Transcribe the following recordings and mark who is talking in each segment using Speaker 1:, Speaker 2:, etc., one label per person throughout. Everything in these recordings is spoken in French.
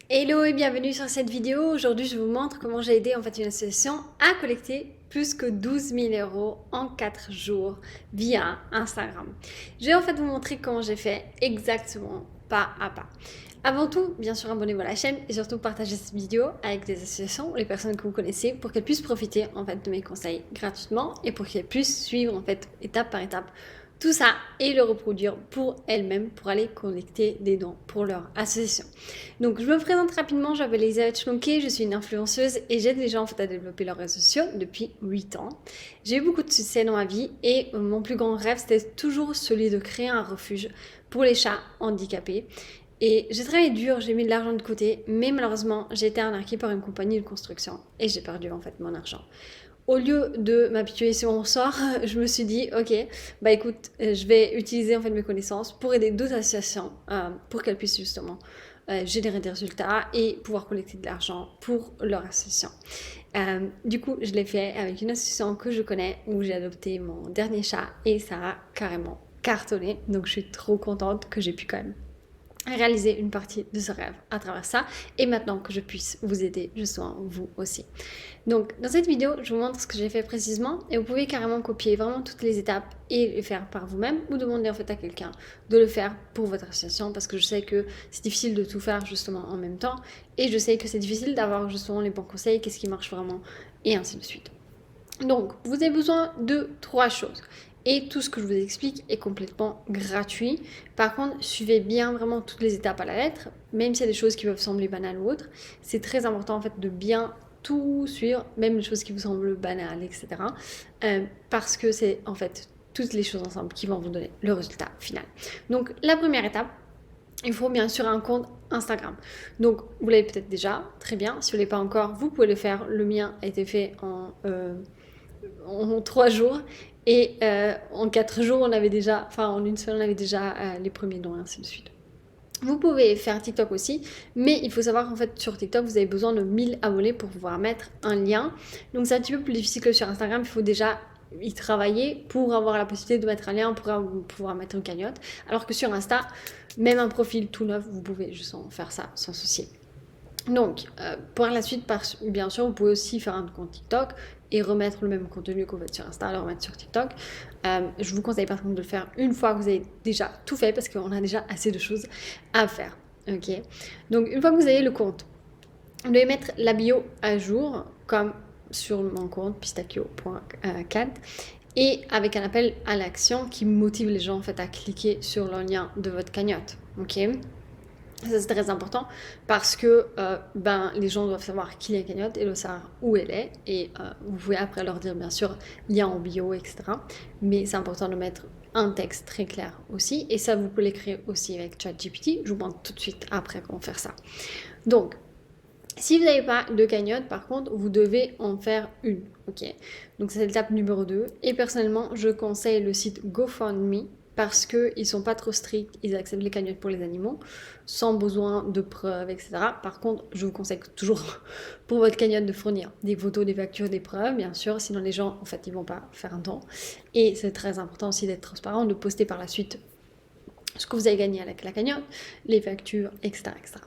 Speaker 1: Hello et bienvenue sur cette vidéo. Aujourd'hui, je vous montre comment j'ai aidé une association à collecter plus que 12 000 euros en 4 jours via Instagram. Je vais vous montrer comment j'ai fait exactement pas à pas. Avant tout, bien sûr, abonnez-vous à la chaîne et surtout partagez cette vidéo avec des associations ou les personnes que vous connaissez pour qu'elles puissent profiter de mes conseils gratuitement et pour qu'elles puissent suivre étape par étape tout ça et le reproduire pour elles-mêmes pour aller collecter des dons pour leur association. Donc je me présente rapidement, je m'appelle Elisabeth Schlonke, je suis une influenceuse et j'aide les gens à développer leurs réseaux sociaux depuis 8 ans. J'ai eu beaucoup de succès dans ma vie et mon plus grand rêve c'était toujours celui de créer un refuge pour les chats handicapés. Et j'ai travaillé dur, j'ai mis de l'argent de côté, mais malheureusement j'ai été arnaquée par une compagnie de construction et j'ai perdu mon argent. Au lieu de m'habituer sur mon sort, je me suis dit, ok, écoute, je vais utiliser mes connaissances pour aider d'autres associations pour qu'elles puissent justement générer des résultats et pouvoir collecter de l'argent pour leur association. Du coup, je l'ai fait avec une association que je connais où j'ai adopté mon dernier chat et ça a carrément cartonné. Donc, je suis trop contente que j'ai pu quand même réaliser une partie de ce rêve à travers ça et maintenant que je puisse vous aider justement vous aussi. Donc dans cette vidéo je vous montre ce que j'ai fait précisément et vous pouvez carrément copier vraiment toutes les étapes et les faire par vous-même ou demander à quelqu'un de le faire pour votre association parce que je sais que c'est difficile de tout faire justement en même temps et je sais que c'est difficile d'avoir justement les bons conseils, qu'est-ce qui marche vraiment et ainsi de suite. Donc vous avez besoin de 3 choses. Et tout ce que je vous explique est complètement gratuit. Par contre, suivez bien vraiment toutes les étapes à la lettre, même s'il y a des choses qui peuvent sembler banales ou autres. C'est très important de bien tout suivre, même les choses qui vous semblent banales, etc. Parce que c'est toutes les choses ensemble qui vont vous donner le résultat final. Donc la première étape, il faut bien sûr un compte Instagram. Donc vous l'avez peut-être déjà, très bien. Si vous ne l'avez pas encore, vous pouvez le faire. Le mien a été fait en 3 jours. Et en 4 jours, en une semaine, on avait déjà les premiers dons et ainsi de suite. Vous pouvez faire TikTok aussi, mais il faut savoir sur TikTok, vous avez besoin de 1000 abonnés pour pouvoir mettre un lien. Donc c'est un petit peu plus difficile que sur Instagram, il faut déjà y travailler pour avoir la possibilité de mettre un lien, pour pouvoir mettre une cagnotte. Alors que sur Insta, même un profil tout neuf, vous pouvez juste faire ça sans souci. Donc, pour la suite, bien sûr, vous pouvez aussi faire un compte TikTok et remettre le même contenu que vous faites sur Insta, le remettre sur TikTok. Je vous conseille par contre de le faire une fois que vous avez déjà tout fait parce qu'on a déjà assez de choses à faire. Ok. Donc, une fois que vous avez le compte, vous devez mettre la bio à jour, comme sur mon compte pistachio.cat et avec un appel à l'action qui motive les gens à cliquer sur le lien de votre cagnotte. Ok. Ça c'est très important parce que les gens doivent savoir qui est la cagnotte et doivent savoir où elle est et vous pouvez après leur dire bien sûr lien en bio, etc. Mais c'est important de mettre un texte très clair aussi et ça vous pouvez l'écrire aussi avec ChatGPT. Je vous montre tout de suite après comment faire ça. Donc si vous n'avez pas de cagnotte, par contre, vous devez en faire une. Ok. Donc c'est l'étape numéro 2 et personnellement je conseille le site GoFundMe parce qu'ils ne sont pas trop stricts, ils acceptent les cagnottes pour les animaux, sans besoin de preuves, etc. Par contre, je vous conseille toujours pour votre cagnotte de fournir des photos, des factures, des preuves, bien sûr, sinon les gens, ils ne vont pas faire un don. Et c'est très important aussi d'être transparent, de poster par la suite ce que vous avez gagné avec la cagnotte, les factures, etc. etc.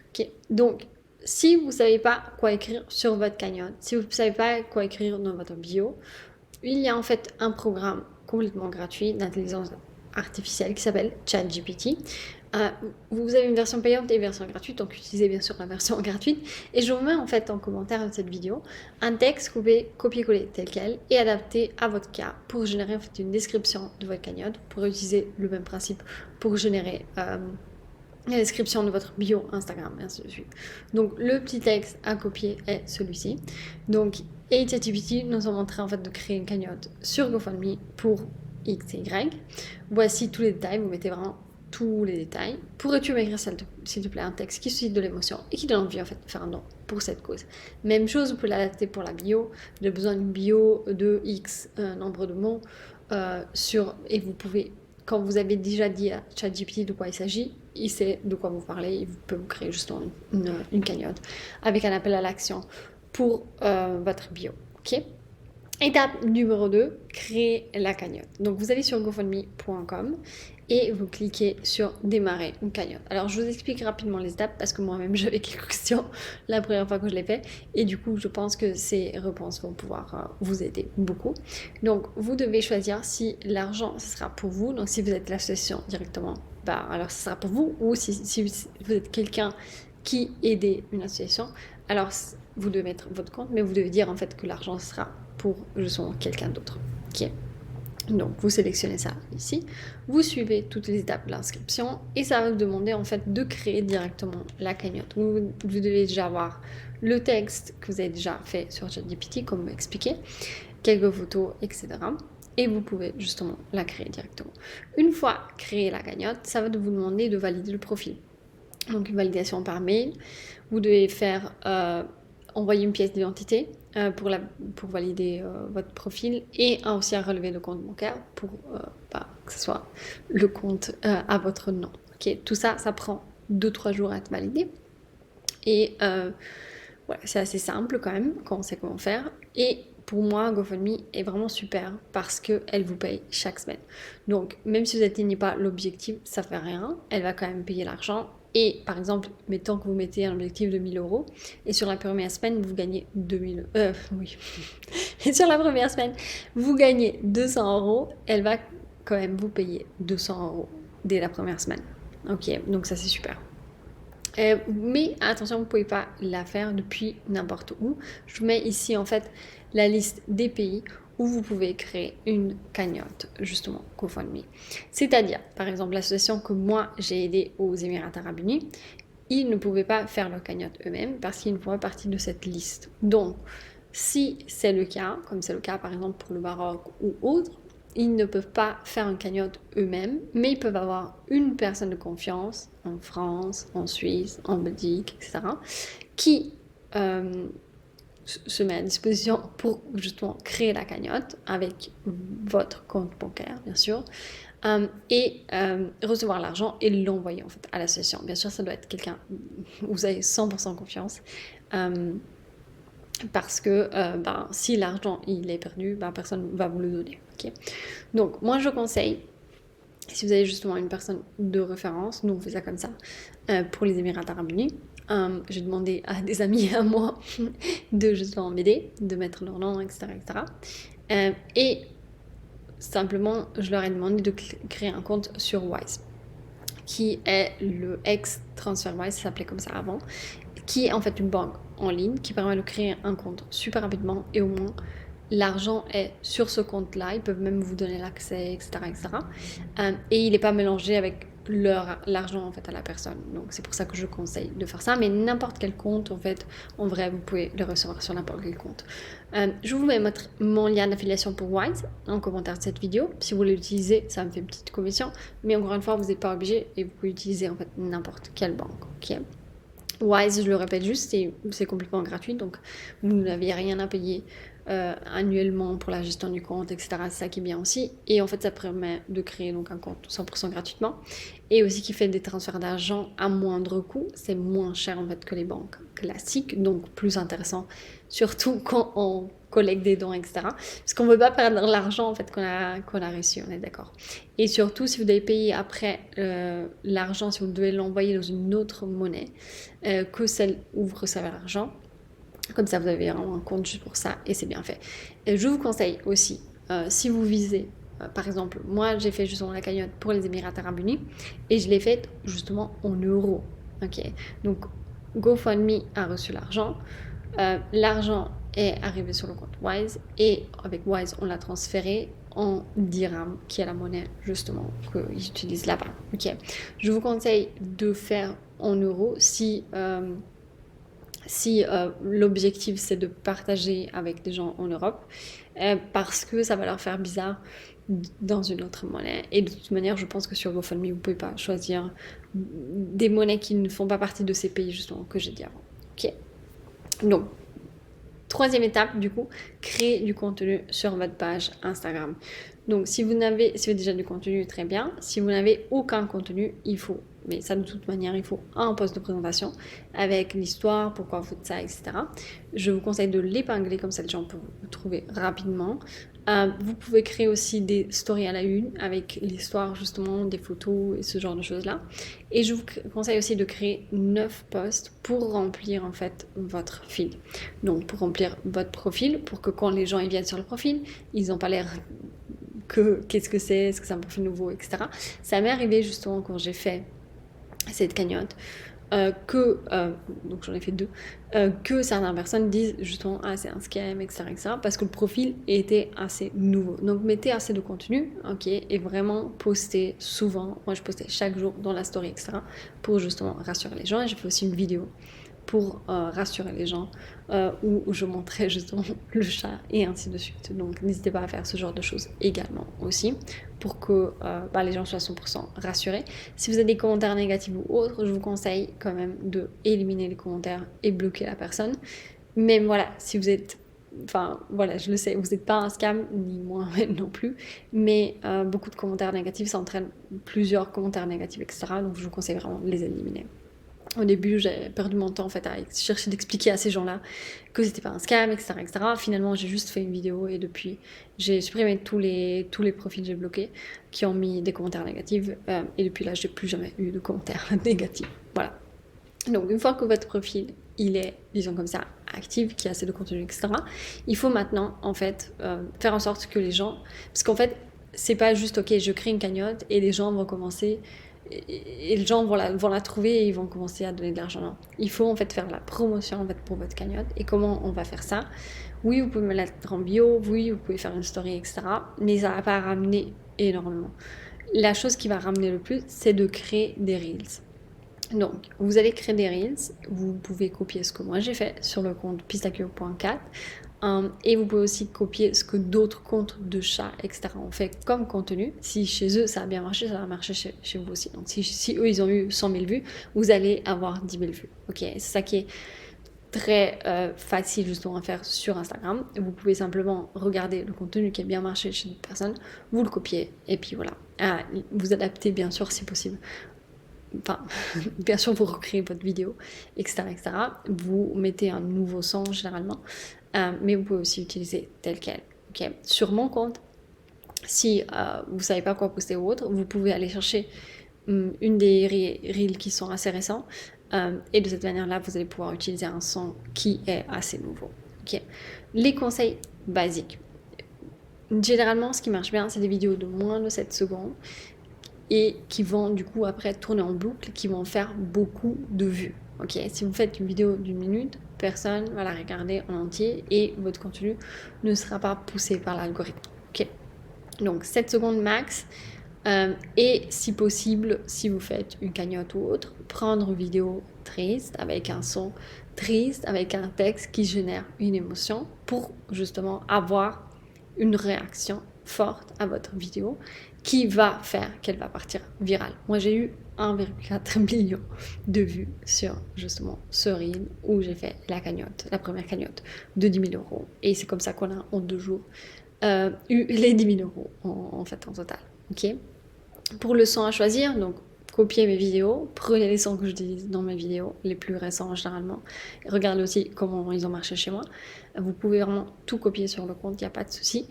Speaker 1: Ok, donc si vous ne savez pas quoi écrire sur votre cagnotte, si vous ne savez pas quoi écrire dans votre bio, il y a un programme complètement gratuit d'intelligence artificielle qui s'appelle ChatGPT. Vous avez une version payante et une version gratuite, donc utilisez bien sûr la version gratuite. Et je vous mets en commentaire de cette vidéo un texte que vous pouvez copier-coller tel quel et adapter à votre cas pour générer une description de votre cagnotte. Vous pourrez utiliser le même principe pour générer la description de votre bio Instagram et ainsi de suite. Donc le petit texte à copier est celui-ci. Donc et ChatGPT nous a montré de créer une cagnotte sur GoFundMe pour X et Y. Voici tous les détails, vous mettez vraiment tous les détails. Pourrais-tu m'écrire s'il te plaît un texte qui suscite de l'émotion et qui donne envie de faire un don pour cette cause. Même chose, vous pouvez l'adapter pour la bio. Vous avez besoin d'une bio de X nombre de mots et vous pouvez, quand vous avez déjà dit à ChatGPT de quoi il s'agit, il sait de quoi vous parlez, il peut vous créer justement une cagnotte avec un appel à l'action pour votre bio. Ok ? Étape numéro 2, créer la cagnotte. Donc vous allez sur gofundme.com et vous cliquez sur démarrer une cagnotte. Alors je vous explique rapidement les étapes parce que moi-même j'avais quelques questions la première fois que je l'ai fait et du coup je pense que ces réponses vont pouvoir vous aider beaucoup. Donc vous devez choisir si l'argent ce sera pour vous, donc si vous êtes l'association directement, bah alors ce sera pour vous, ou si vous êtes quelqu'un qui aide une association, alors vous devez mettre votre compte, mais vous devez dire en fait que l'argent sera pour justement quelqu'un d'autre. Ok. Donc vous sélectionnez ça ici, vous suivez toutes les étapes de l'inscription et ça va vous demander en fait de créer directement la cagnotte. Vous devez déjà avoir le texte que vous avez déjà fait sur ChatGPT comme expliqué, quelques photos, etc. Et vous pouvez justement la créer directement. Une fois créée la cagnotte, ça va vous demander de valider le profil. Donc une validation par mail. Vous devez faire envoyer une pièce d'identité pour valider votre profil et aussi un relevé de compte bancaire pour que ce soit le compte à votre nom. Okay. Tout ça, ça prend 2-3 jours à être validé. Et voilà, c'est assez simple quand même quand on sait comment faire. Et pour moi, GoFundMe est vraiment super parce qu'elle vous paye chaque semaine. Donc, même si vous n'atteignez pas l'objectif, ça ne fait rien. Elle va quand même payer l'argent. Et par exemple, mettons que vous mettez un objectif de 1 000 euros et sur la première semaine, vous gagnez 2000 oui. Et sur la première semaine, vous gagnez 200 euros, elle va quand même vous payer 200 euros dès la première semaine. Ok, donc ça c'est super. Mais attention, vous ne pouvez pas la faire depuis n'importe où. Je vous mets ici en fait la liste des pays où vous pouvez créer une cagnotte, justement, GoFundMe. C'est-à-dire, par exemple, l'association que moi j'ai aidée aux Émirats Arabes Unis, ils ne pouvaient pas faire leur cagnotte eux-mêmes parce qu'ils ne font pas partie de cette liste. Donc, si c'est le cas, comme c'est le cas par exemple pour le Maroc ou autre, ils ne peuvent pas faire une cagnotte eux-mêmes, mais ils peuvent avoir une personne de confiance en France, en Suisse, en Belgique, etc., qui se met à disposition pour justement créer la cagnotte avec votre compte bancaire, bien sûr, et recevoir l'argent et l'envoyer en fait à l'association. Bien sûr, ça doit être quelqu'un où vous avez 100% confiance. Parce que si l'argent il est perdu, personne ne va vous le donner. Okay. Donc moi je conseille, si vous avez justement une personne de référence, nous on fait ça comme ça pour les Émirats Arabes Unis. J'ai demandé à des amis à moi de justement m'aider, de mettre leur nom, etc. Et simplement je leur ai demandé de créer un compte sur Wise, qui est le ex-TransferWise, ça s'appelait comme ça avant, qui est en fait une banque en ligne qui permet de créer un compte super rapidement et au moins l'argent est sur ce compte-là, ils peuvent même vous donner l'accès, etc. Et il n'est pas mélangé avec l'argent en fait à la personne. Donc c'est pour ça que je conseille de faire ça, mais n'importe quel compte en fait, en vrai vous pouvez le recevoir sur n'importe quel compte. Je vous mets mon lien d'affiliation pour Wise en commentaire de cette vidéo. Si vous voulez l'utiliser, ça me fait une petite commission, mais encore une fois vous n'êtes pas obligé et vous pouvez utiliser en fait n'importe quelle banque. Okay. Wise, je le répète juste, c'est complètement gratuit, donc vous n'avez rien à payer annuellement pour la gestion du compte, etc. C'est ça qui est bien aussi. Et en fait, ça permet de créer donc un compte 100% gratuitement et aussi qui fait des transferts d'argent à moindre coût. C'est moins cher en fait que les banques classiques, donc plus intéressant, surtout quand on collecte des dons, etc. Parce qu'on ne veut pas perdre l'argent en fait qu'on a reçu, on est d'accord. Et surtout, si vous devez payer après l'argent, si vous devez l'envoyer dans une autre monnaie que celle où vous recevez l'argent, comme ça vous avez vraiment un compte juste pour ça et c'est bien fait. Et je vous conseille aussi, si vous visez, par exemple, moi j'ai fait justement la cagnotte pour les Émirats Arabes Unis et je l'ai faite justement en euros. Ok, donc GoFundMe a reçu l'argent. L'argent est arrivé sur le compte Wise et avec Wise on l'a transféré en dirham qui est la monnaie justement qu'ils utilisent là-bas. Ok, je vous conseille de faire en euros si l'objectif c'est de partager avec des gens en Europe parce que ça va leur faire bizarre dans une autre monnaie. Et de toute manière, je pense que sur GoFundMe, vous ne pouvez pas choisir des monnaies qui ne font pas partie de ces pays justement que j'ai dit avant. Ok. Donc, troisième étape, du coup, créer du contenu sur votre page Instagram. Donc, si vous avez déjà du contenu, très bien. Si vous n'avez aucun contenu, il faut mais ça de toute manière, il faut un post de présentation avec l'histoire, pourquoi vous faites ça, etc. Je vous conseille de l'épingler, comme ça les gens peuvent vous trouver rapidement. Vous pouvez créer aussi des stories à la une avec l'histoire justement, des photos et ce genre de choses-là. Et je vous conseille aussi de créer 9 posts pour remplir en fait votre fil. Donc pour remplir votre profil, pour que quand les gens ils viennent sur le profil, ils n'ont pas l'air que qu'est-ce que c'est, est-ce que c'est un profil nouveau, etc. Ça m'est arrivé justement quand j'ai fait cette cagnotte. Donc j'en ai fait 2, que certaines personnes disent justement c'est un scam, etc., parce que le profil était assez nouveau. Donc mettez assez de contenu, ok, et vraiment postez souvent. Moi je postais chaque jour dans la story, etc., pour justement rassurer les gens. Et j'ai fait aussi une vidéo pour rassurer les gens où je montrais justement le chat et ainsi de suite. Donc n'hésitez pas à faire ce genre de choses également aussi pour que les gens soient 100% rassurés. Si vous avez des commentaires négatifs ou autres, je vous conseille quand même de éliminer les commentaires et bloquer la personne. Même voilà, si vous êtes... Enfin voilà, je le sais, vous n'êtes pas un scam, ni moi non plus, mais beaucoup de commentaires négatifs, ça entraîne plusieurs commentaires négatifs, etc. Donc je vous conseille vraiment de les éliminer. Au début, j'ai perdu mon temps en fait à chercher d'expliquer à ces gens-là que c'était pas un scam, etc., etc. Finalement, j'ai juste fait une vidéo et depuis, j'ai supprimé tous les profils que j'ai bloqués qui ont mis des commentaires négatifs et depuis là, j'ai plus jamais eu de commentaires négatifs. Voilà. Donc, une fois que votre profil, il est, disons comme ça, actif, qu'il y a assez de contenu, etc., il faut maintenant, en fait, faire en sorte que les gens... Parce qu'en fait, c'est pas juste, ok, je crée une cagnotte et les gens vont commencer... Et les gens vont la trouver et ils vont commencer à donner de l'argent. Non. Il faut en fait faire la promotion en fait, pour votre cagnotte. Et comment on va faire ça? Oui, vous pouvez me mettre en bio, oui, vous pouvez faire une story, etc. Mais ça va pas ramener énormément. La chose qui va ramener le plus, c'est de créer des Reels. Donc, vous allez créer des Reels, vous pouvez copier ce que moi j'ai fait sur le compte pistachio.cat et vous pouvez aussi copier ce que d'autres comptes de chats, etc. ont fait comme contenu. Si chez eux ça a bien marché, ça va marcher chez vous aussi. Donc, si eux ils ont eu 100 000 vues, vous allez avoir 10 000 vues. Ok, c'est ça qui est très facile justement à faire sur Instagram. Vous pouvez simplement regarder le contenu qui a bien marché chez une personne, vous le copiez et puis voilà. Vous adaptez bien sûr si possible. Enfin, bien sûr, vous recréez votre vidéo, etc., etc. Vous mettez un nouveau son généralement, mais vous pouvez aussi utiliser tel quel. Okay. Sur mon compte, si vous ne savez pas quoi poster ou autre, vous pouvez aller chercher une des reels qui sont assez récents, et de cette manière-là, vous allez pouvoir utiliser un son qui est assez nouveau. Okay. Les conseils basiques. Généralement, ce qui marche bien, c'est des vidéos de moins de 7 secondes et qui vont du coup après tourner en boucle, qui vont faire beaucoup de vues. Ok, si vous faites une vidéo d'une minute, personne va la regarder en entier et votre contenu ne sera pas poussé par l'algorithme. Ok, donc 7 secondes max. Et si possible, si vous faites une cagnotte ou autre, prendre une vidéo triste avec un son triste, avec un texte qui génère une émotion pour justement avoir une réaction forte à votre vidéo qui va faire qu'elle va partir virale. Moi, j'ai eu 1,4 million de vues sur justement ce reel où j'ai fait la cagnotte, la première cagnotte de 10 000 euros. Et c'est comme ça qu'on a en 2 jours eu les 10 000 euros en fait en total. Ok. Pour le son à choisir, donc copiez mes vidéos, prenez les sons que j'utilise dans mes vidéos, les plus récents généralement. Regardez aussi comment ils ont marché chez moi. Vous pouvez vraiment tout copier sur le compte, il n'y a pas de souci.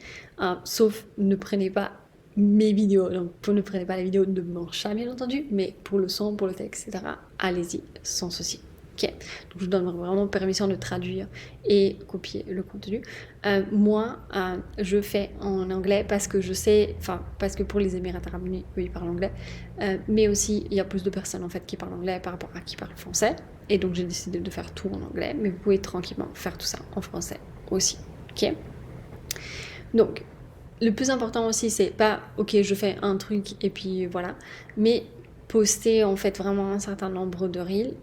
Speaker 1: Sauf ne prenez pas mes vidéos, donc ne prenez pas les vidéos de mon chat bien entendu, mais pour le son, pour le texte, etc., allez-y sans souci. Okay. Donc je vous donne vraiment permission de traduire et copier le contenu. Moi, je fais en anglais parce que je sais, parce que pour les Émirats Arabes Unis, eux, ils parlent anglais, mais aussi il y a plus de personnes en fait qui parlent anglais par rapport à qui parlent français, et donc j'ai décidé de faire tout en anglais, mais vous pouvez tranquillement faire tout ça en français aussi. Ok. Donc le plus important aussi, c'est pas ok, je fais un truc et puis voilà, mais postez en fait vraiment un certain nombre de reels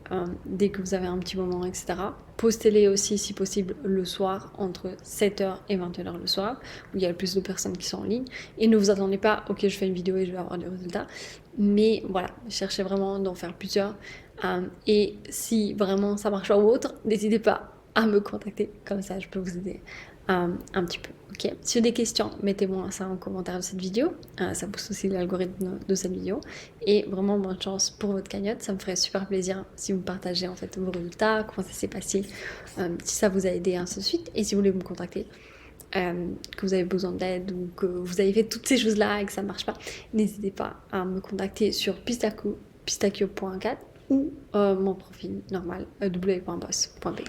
Speaker 1: dès que vous avez un petit moment, etc. Postez-les aussi si possible le soir, entre 7h et 21h le soir, où il y a le plus de personnes qui sont en ligne. Et ne vous attendez pas, ok, je fais une vidéo et je vais avoir du résultat. Mais voilà, cherchez vraiment d'en faire plusieurs. Et si vraiment ça marche pas ou autre, n'hésitez pas à me contacter, comme ça je peux vous aider un petit peu. Ok. Si vous avez des questions, mettez-moi ça en commentaire de cette vidéo. Ça booste aussi l'algorithme de cette vidéo. Et vraiment bonne chance pour votre cagnotte. Ça me ferait super plaisir si vous partagez en fait vos résultats, comment ça s'est passé, si ça vous a aidé, ainsi de suite. Et si vous voulez me contacter, que vous avez besoin d'aide ou que vous avez fait toutes ces choses-là et que ça ne marche pas, n'hésitez pas à me contacter sur pistachio.4 ou mon profil normal www.boss.be.